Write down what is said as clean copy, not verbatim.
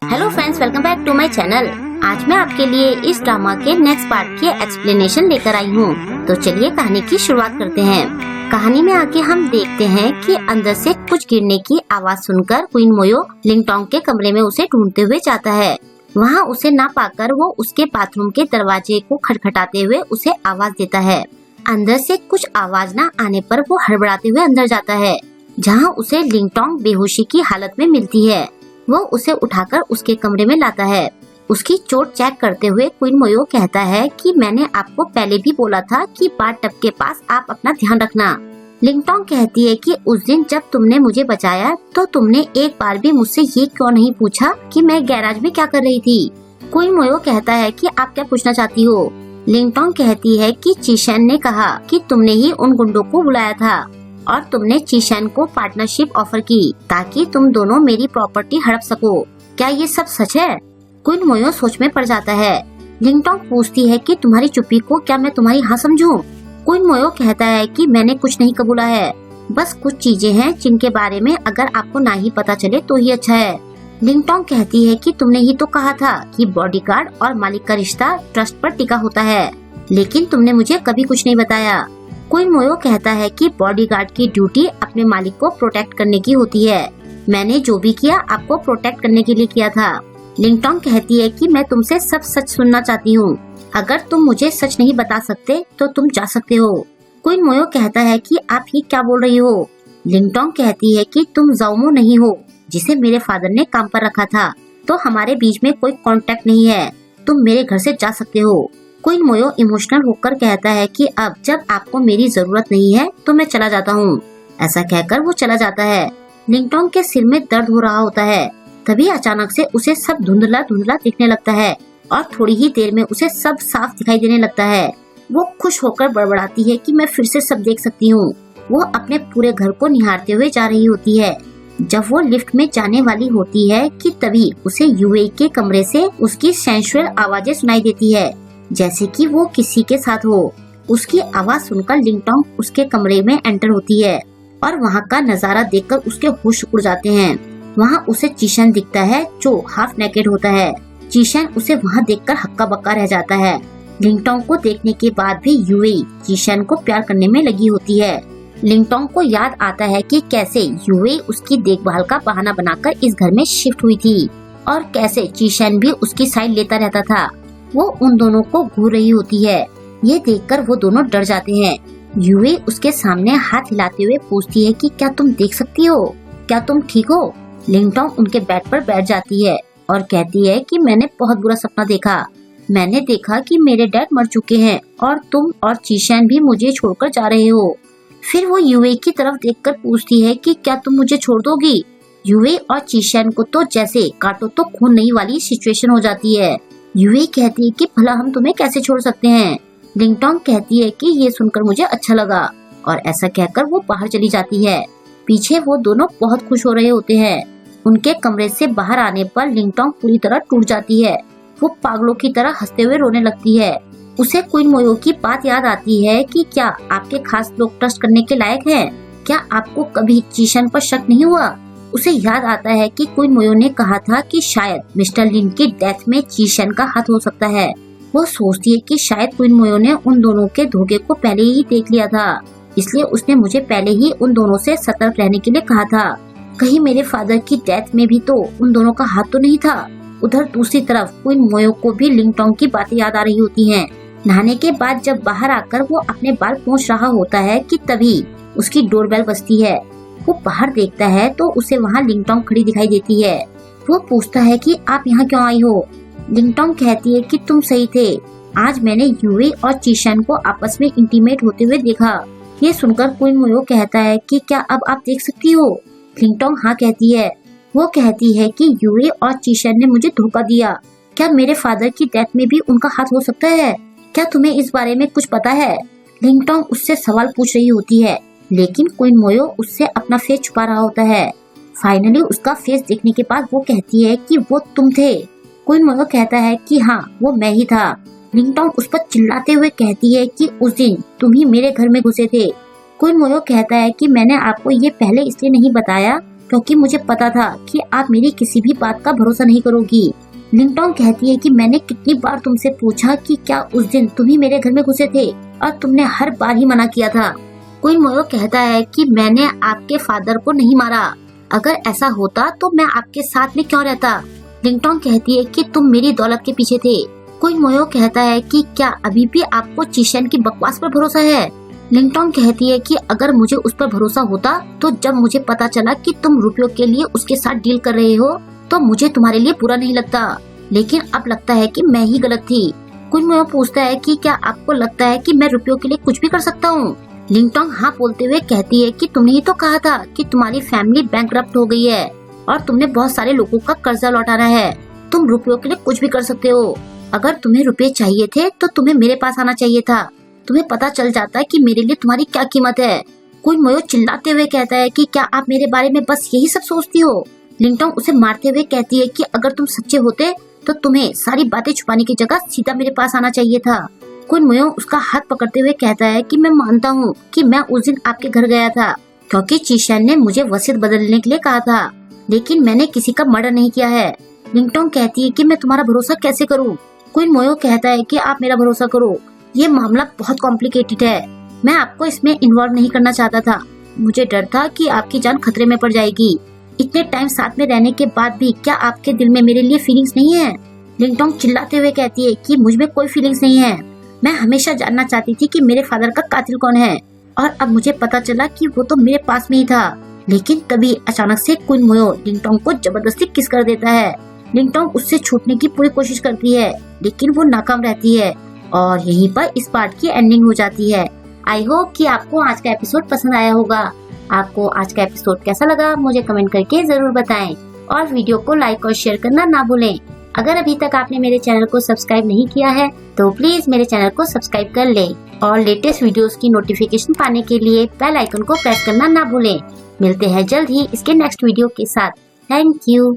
Hello friends, welcome back to my channel. आज मैं आपके लिए इस ड्रामा के नेक्स्ट पार्ट की एक्सप्लेनेशन लेकर आई हूँ। तो चलिए कहानी की शुरुआत करते हैं। कहानी में आगे हम देखते हैं कि अंदर से कुछ गिरने की आवाज सुनकर क्वीन मोयो लिंगटोंग के कमरे में उसे ढूंढते हुए जाता है। वहाँ उसे ना पाकर वो उसके बाथरूम के दरवाजे को खटखटाते हुए उसे आवाज देता है। अंदर से कुछ आवाज न आने पर वो हड़बड़ाते हुए अंदर जाता है, जहाँ उसे लिंगटोंग बेहोशी की हालत में मिलती है। वो उसे उठाकर उसके कमरे में लाता है। उसकी चोट चेक करते हुए क्वीन मोयो कहता है कि मैंने आपको पहले भी बोला था कि बाथटब के पास आप अपना ध्यान रखना। लिंगटोंग कहती है कि उस दिन जब तुमने मुझे बचाया तो तुमने एक बार भी मुझसे ये क्यों नहीं पूछा कि मैं गैराज में क्या कर रही थी। क्वीन मोयो कहता है कि आप क्या पूछना चाहती हो। लिंगटोंग कहती है कि चीशेन ने कहा कि तुमने ही उन गुंडों को बुलाया था और तुमने चीशेन को पार्टनरशिप ऑफर की ताकि तुम दोनों मेरी प्रॉपर्टी हड़प सको। क्या ये सब सच है? क्वीन मोयो सोच में पड़ जाता है। लिंगटोंग पूछती है कि तुम्हारी चुप्पी को क्या मैं तुम्हारी हाँ समझूं? क्वीन मोयो कहता है कि मैंने कुछ नहीं कबूला है, बस कुछ चीजें हैं जिनके बारे में अगर आपको ना ही पता चले तो ही अच्छा है। लिंगटोंग कहती है कि तुमने ही तो कहा था कि बॉडीगार्ड और मालिक का रिश्ता ट्रस्ट पर टिका होता है, लेकिन तुमने मुझे कभी कुछ नहीं बताया। क्वीन मोयो कहता है कि बॉडीगार्ड की ड्यूटी अपने मालिक को प्रोटेक्ट करने की होती है। मैंने जो भी किया आपको प्रोटेक्ट करने के लिए किया था। लिंगटोंग कहती है कि मैं तुमसे सब सच सुनना चाहती हूँ। अगर तुम मुझे सच नहीं बता सकते तो तुम जा सकते हो। क्वीन मोयो कहता है कि आप ये क्या बोल रही हो। लिंगटोंग कहती है कि तुम जाओमो नहीं हो जिसे मेरे फादर ने काम पर रखा था, तो हमारे बीच में कोई कांटेक्ट नहीं है। तुम मेरे घर से जा सकते हो। क्वीन मोयो इमोशनल होकर कहता है कि अब जब आपको मेरी जरूरत नहीं है तो मैं चला जाता हूँ। ऐसा कहकर वो चला जाता है। लिंगटोंग के सिर में दर्द हो रहा होता है। तभी अचानक से उसे सब धुंधला धुंधला दिखने लगता है और थोड़ी ही देर में उसे सब साफ दिखाई देने लगता है। वो खुश होकर बड़बड़ाती है कि मैं फिर से सब देख सकती हूँ। वो अपने पूरे घर को निहारते हुए जा रही होती है। जब वो लिफ्ट में जाने वाली होती है कि तभी उसे यूएई के कमरे से उसकी सेंसुअल आवाजें सुनाई देती है, जैसे कि वो किसी के साथ हो। उसकी आवाज सुनकर लिंगटोंग उसके कमरे में एंटर होती है और वहाँ का नजारा देखकर उसके होश उड़ जाते हैं। वहाँ उसे चीशेन दिखता है जो हाफ नेकेड होता है। चीशेन उसे वहाँ देखकर हक्का बक्का रह जाता है। लिंगटोंग को देखने के बाद भी यूएई चीशेन को प्यार करने में लगी होती है। लिंगटोंग को याद आता है कि कैसे यूएई उसकी देखभाल का बहाना बनाकर इस घर में शिफ्ट हुई थी और कैसे चीशेन भी उसकी साइड लेता रहता था। वो उन दोनों को घूर रही होती है। ये देखकर वो दोनों डर जाते हैं। यूएई उसके सामने हाथ हिलाते हुए पूछती है कि क्या तुम देख सकती हो? क्या तुम ठीक हो? लिंगटोंग उनके बेड पर बैठ जाती है और कहती है कि मैंने बहुत बुरा सपना देखा। मैंने देखा कि मेरे डैड मर चुके हैं और तुम और चीशेन भी मुझे छोड़कर जा रहे हो। फिर वो यूएई की तरफ देखकर पूछती है कि क्या तुम मुझे छोड़ दोगी? यूएई और चीशेन को तो जैसे काटो तो खून नहीं वाली सिचुएशन हो जाती है। यूएई कहती है कि भला हम तुम्हें कैसे छोड़ सकते हैं। लिंगटोंग कहती है कि ये सुनकर मुझे अच्छा लगा और ऐसा कहकर वो बाहर चली जाती है। पीछे वो दोनों बहुत खुश हो रहे होते हैं। उनके कमरे से बाहर आने पर लिंगटोंग पूरी तरह टूट जाती है। वो पागलों की तरह हंसते हुए रोने लगती है। उसे क्वीन मोयो की बात याद आती है कि क्या आपके खास लोग ट्रस्ट करने के लायक हैं? क्या आपको कभी चीशेन पर शक नहीं हुआ? उसे याद आता है कि क्वीन मोयो ने कहा था कि शायद मिस्टर लिन की डेथ में चीशेन का हाथ हो सकता है। वो सोचती है कि शायद क्वीन मोयो ने उन दोनों के धोखे को पहले ही देख लिया था, इसलिए उसने मुझे पहले ही उन दोनों से सतर्क रहने के लिए कहा था। कहीं मेरे फादर की डेथ में भी तो उन दोनों का हाथ तो नहीं था। उधर दूसरी तरफ क्वीन मोयो को भी लिंगटोंग की बातें याद आ रही होती हैं। नहाने के बाद जब बाहर आकर वो अपने बाल पोंछ रहा होता है कि तभी उसकी डोरबेल बजती है। वो बाहर देखता है तो उसे वहाँ लिंगटोंग खड़ी दिखाई देती है। वो पूछता है कि आप यहाँ क्यों आई हो? लिंगटोंग कहती है कि तुम सही थे। आज मैंने यूएई और चीशेन को आपस में इंटीमेट होते हुए देखा। ये सुनकर क्वीन मोयो कहता है कि क्या अब आप देख सकती हो? लिंगटोंग हाँ कहती है। वो कहती है कि यूएई और चीशेन ने मुझे धोखा दिया। क्या मेरे फादर की डेथ में भी उनका हाथ हो सकता है? क्या तुम्हें इस बारे में कुछ पता है? लिंगटोंग उससे सवाल पूछ रही होती है, लेकिन क्वीन मोयो उससे अपना फेस छुपा रहा होता है। फाइनली उसका फेस देखने के बाद वो कहती है कि वो तुम थे। क्वीन मोयो कहता है कि हाँ वो मैं ही था। लिंगटोंग उस पर चिल्लाते हुए कहती है कि उस दिन तुम ही मेरे घर में घुसे थे। क्वीन मोयो कहता है कि मैंने आपको ये पहले इसलिए नहीं बताया क्योंकि मुझे पता था कि आप मेरी किसी भी बात का भरोसा नहीं करोगी। लिंगटोंग कहती है कि मैंने कितनी बार तुमसे पूछा कि क्या उस दिन तुम ही मेरे घर में घुसे थे और तुमने हर बार ही मना किया था। क्वीन मोयो कहता है कि मैंने आपके फादर को नहीं मारा, अगर ऐसा होता तो मैं आपके साथ में क्यों रहता। लिंगटोंग कहती है कि तुम मेरी दौलत के पीछे थे। क्वीन मोयो कहता है कि क्या अभी भी आपको चीशेन की बकवास पर भरोसा है। लिंगटोंग कहती है कि अगर मुझे उस पर भरोसा होता तो जब मुझे पता चला कि तुम रुपयों के लिए उसके साथ डील कर रहे हो तो मुझे तुम्हारे लिए बुरा नहीं लगता, लेकिन अब लगता है कि मैं ही गलत थी। क्वीन मोयो पूछता है कि क्या आपको लगता है कि मैं रुपयों के लिए कुछ भी कर सकता हूँ। लिंगटोंग हाँ बोलते हुए कहती है कि तुमने ही तो कहा था कि तुम्हारी फैमिली बैंकरप्ट हो गई है और तुमने बहुत सारे लोगों का कर्जा लौटाना है। तुम रुपयों के लिए कुछ भी कर सकते हो। अगर तुम्हें रुपए चाहिए थे तो तुम्हें मेरे पास आना चाहिए था। तुम्हें पता चल जाता है कि मेरे लिए तुम्हारी क्या कीमत है। क्वीन मोयो चिल्लाते हुए कहता है कि क्या आप मेरे बारे में बस यही सब सोचती हो। लिंगटोंग उसे मारते हुए कहती है कि अगर तुम सच्चे होते तो तुम्हें सारी बातें छुपाने की जगह सीधा मेरे पास आना चाहिए था। क्वीन मोयो उसका हाथ पकड़ते हुए कहता है कि मैं मानता हूँ कि मैं उस दिन आपके घर गया था क्योंकि चीशेन ने मुझे वसीयत बदलने के लिए कहा था, लेकिन मैंने किसी का मर्डर नहीं किया है। लिंगटोंग कहती है कि मैं तुम्हारा भरोसा कैसे करूँ। क्वीन मोयो कहता है कि आप मेरा भरोसा करो, ये मामला बहुत कॉम्प्लिकेटेड है। मैं आपको इसमें इन्वॉल्व नहीं करना चाहता था। मुझे डर था कि आपकी जान खतरे में पड़ जाएगी। इतने टाइम साथ में रहने के बाद भी क्या आपके दिल में मेरे लिए फीलिंग्स नहीं है। लिंगटोंग चिल्लाते हुए कहती है कि मुझ में कोई फीलिंग्स नहीं है। मैं हमेशा जानना चाहती थी कि मेरे फादर का कातिल कौन है और अब मुझे पता चला कि वो तो मेरे पास में ही था। लेकिन तभी अचानक से क्वीन मोयो लिंगटोंग को जबरदस्ती किस कर देता है। लिंगटोंग उससे छूटने की पूरी कोशिश करती है लेकिन वो नाकाम रहती है और यहीं पर इस पार्ट की एंडिंग हो जाती है। आई होप कि आपको आज का एपिसोड पसंद आया होगा। आपको आज का एपिसोड कैसा लगा मुझे कमेंट करके जरूर बताएं और वीडियो को लाइक और शेयर करना ना भूलें। अगर अभी तक आपने मेरे चैनल को सब्सक्राइब नहीं किया है तो प्लीज मेरे चैनल को सब्सक्राइब कर लें और लेटेस्ट वीडियोस की नोटिफिकेशन पाने के लिए बेल आइकन को प्रेस करना ना भूलें। मिलते हैं जल्द ही इसके नेक्स्ट वीडियो के साथ। Thank you.